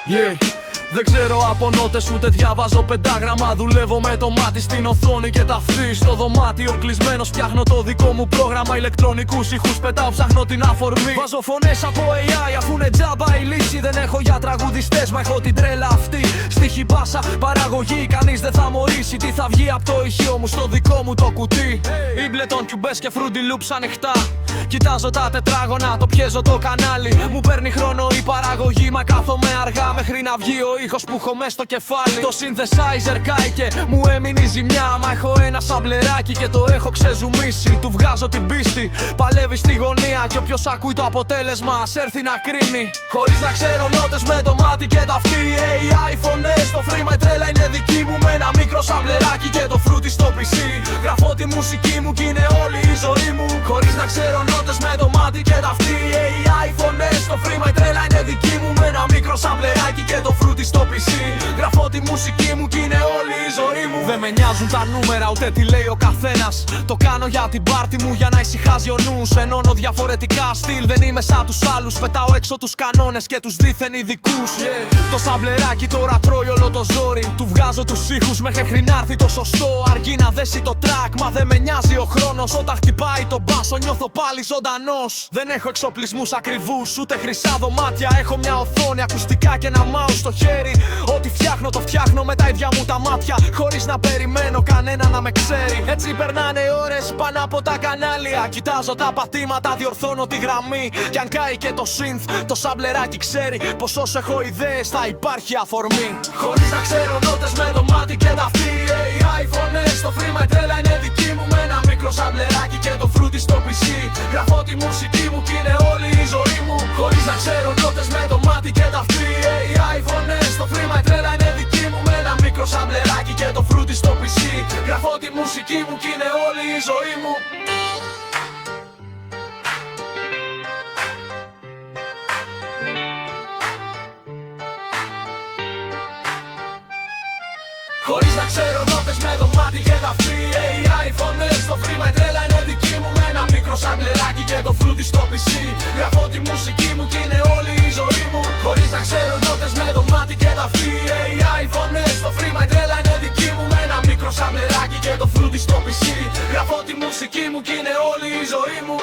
Yeah. Δεν ξέρω από νότες ούτε διάβαζω πεντάγραμμα. Δουλεύω με το μάτι στην οθόνη και τα αυτή. Στο δωμάτιο κλεισμένος φτιάχνω το δικό μου πρόγραμμα. Ηλεκτρονικούς ήχους πετάω, ψάχνω την αφορμή. Βάζω φωνές από AI αφού είναι τζάμπα η λύση. Δεν έχω για τραγουδιστές, μα έχω την τρέλα αυτή. Στίχη, μπάσα, παραγωγή, κανείς δεν θα μωρήσει. Τι θα βγει από το ηχείο μου στο δικό μου το κουτί. Ίμπλετον, Cubase και Fruity Loops ανοιχτά. Κοιτάζω τα τετράγωνα, το πιέζω το κανάλι. Μου παίρνει χρόνο η παραγωγή, μα κάθομαι αργά μέχρι να βγει ο ήχος που έχω μες στο κεφάλι. Το synthesizer κάηκε, μου έμεινε η ζημιά. Μα έχω ένα σαμπλεράκι και το έχω ξεζουμίσει. Του βγάζω την πίστη, παλεύει στη γωνία. Και όποιος ακούει το αποτέλεσμα ας έρθει να κρίνει. Χωρίς να ξέρω νότες με το μάτι και τα αυτή. AI φωνές, το φρήμα η τρέλα είναι δική μου. Με ένα μικρό σαμπλεράκι και το φρούτι στο PC. Γραφώ τη μουσική μου κι είναι όλη η ζωή μου. Χωρίς να ξέρω νότες με το μάτι και τα αυτή. AI φωνές, το φρήμα η τρέλα είναι δική μου. Με ένα μικρό σαμπλεράκι και το φρούτι στο PC. Γραφώ τη μουσική μου κι είναι όλη η ζωή μου. Δεν με νοιάζουν τα νούμερα ούτε τι λέει ο καθένας. Το κάνω για την πάρτι μου για να ησυχάζει ο νους. Ενώνω διαφορετικά στυλ, δεν είμαι σαν τους άλλους. Πετάω έξω τους κανόνες και τους δίθεν ειδικούς. Το σαμπλεράκι τώρα τρώει όλο το ζόρι. Του βγάζω τους ήχους μέχρι να έρθει το σωστό. Αρκεί να δέσει το track, μα δεν με νοιάζει ο χρόνος. Όταν χτυπάει το μπάσο νιώθω πάλι ζωντανός. Δεν έχω εξοπλισμούς ακριβούς ούτε χρυσά δωμάτια. Έχω μια οθόνη, ακουστικά και ένα mouse στο χέρι. Ό,τι φτιάχνω το φτιάχνω με τα ίδια μου τα μάτια. Χωρίς να περιμένω κανένα να με ξέρει. Έτσι περνάνε ώρες πάνω από τα κανάλια. Κοιτάζω τα πατήματα, διορθώνω τη γραμμή. Κι αν κάει και το synth, το σαμπλεράκι ξέρει πως όσο έχω ιδέες θα υπάρχει αφορμή. Χωρίς να ξέρω νότες με το μάτι και τα αυτή. AI φωνές, το φρήμα η τρέλα είναι δική μου. Με ένα μικρό σαμπλεράκι και το φρούτι στο PC. Γραφώ τη μουσική μου κι είναι όλη η ζωή μου. Χωρίς να ξέρω νότες με το μάτι και τα αυτή. AI φωνές, το φρήμα η τρέλα είναι δική μου. Με ένα μικρό σαμπλεράκι και το φρούτι στο PC. Γραφώ τη μουσική μου κι είναι όλη η ζωή μου. Χωρίς να ξέρω νότες με το μάτι και τα αυτή. AI φωνές, το φρήμα η τρέλα είναι δική μου. Με ένα μικρό σαμπλεράκι και το φρούτι στο PC. Γραφώ τη μουσική μου κι είναι όλη η ζωή μου. Χωρίς να ξέρω νότες με το μάτι και τα αυτή. AI φωνές, το φρήμα η τρέλα είναι δική μου. Με ένα μικρό σαμπλεράκι και το φρούτι στο PC. Γραφώ τη μουσική μου κι είναι όλη η ζωή μου.